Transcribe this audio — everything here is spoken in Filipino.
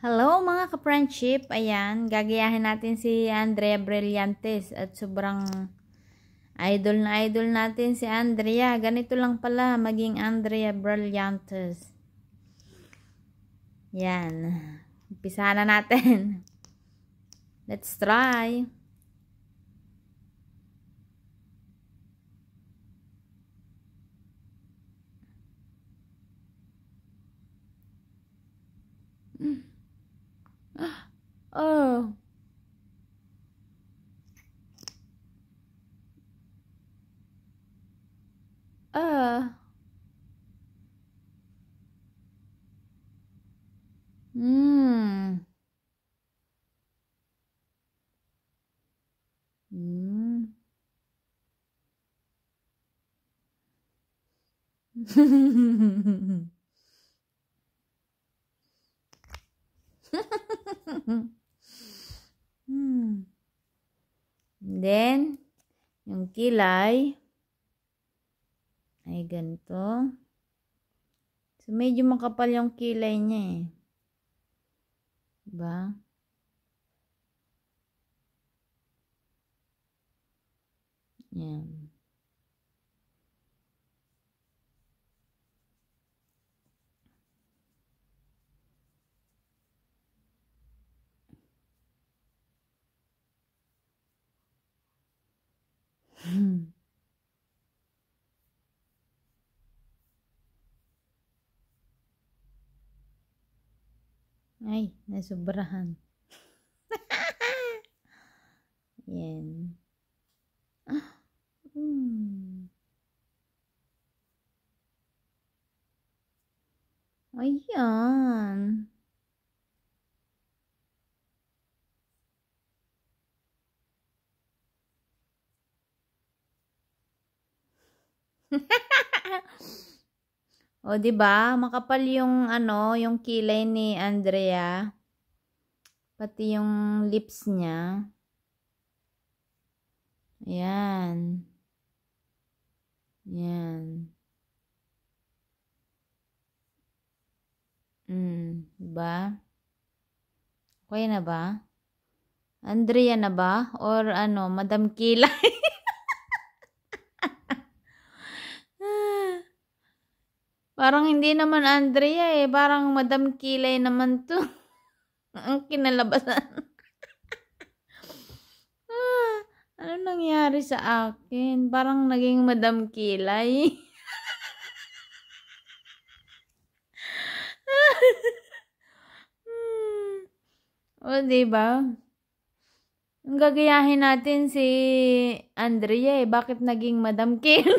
Hello mga ka-friendship, ayan, gagayahin natin si Andrea Brillantes at sobrang idol na idol natin si Andrea. Ganito lang pala maging Andrea Brillantes. Yan, umpisa na natin. Let's try. Oh. Hmm. Hmm. Hmm. Then, yung kilay ay ganito. So, medyo makapal yung kilay niya eh. Diba? Yan. Ay, nasubrahan. Yan. Hmm. Ayan. O, 'di ba? Makapal yung yung kilay ni Andrea. Pati yung lips niya. Ayan. Yan. 'Di ba? Okay na ba? Andrea na ba? Or Madam Kilay? Parang hindi naman Andrea eh. Parang Madam Kilay naman to. Ang kinalabasan. Ano nangyari sa akin? Parang naging Madam Kilay. O, diba? Ang gagayahin natin si Andrea eh. Bakit naging Madam Kilay?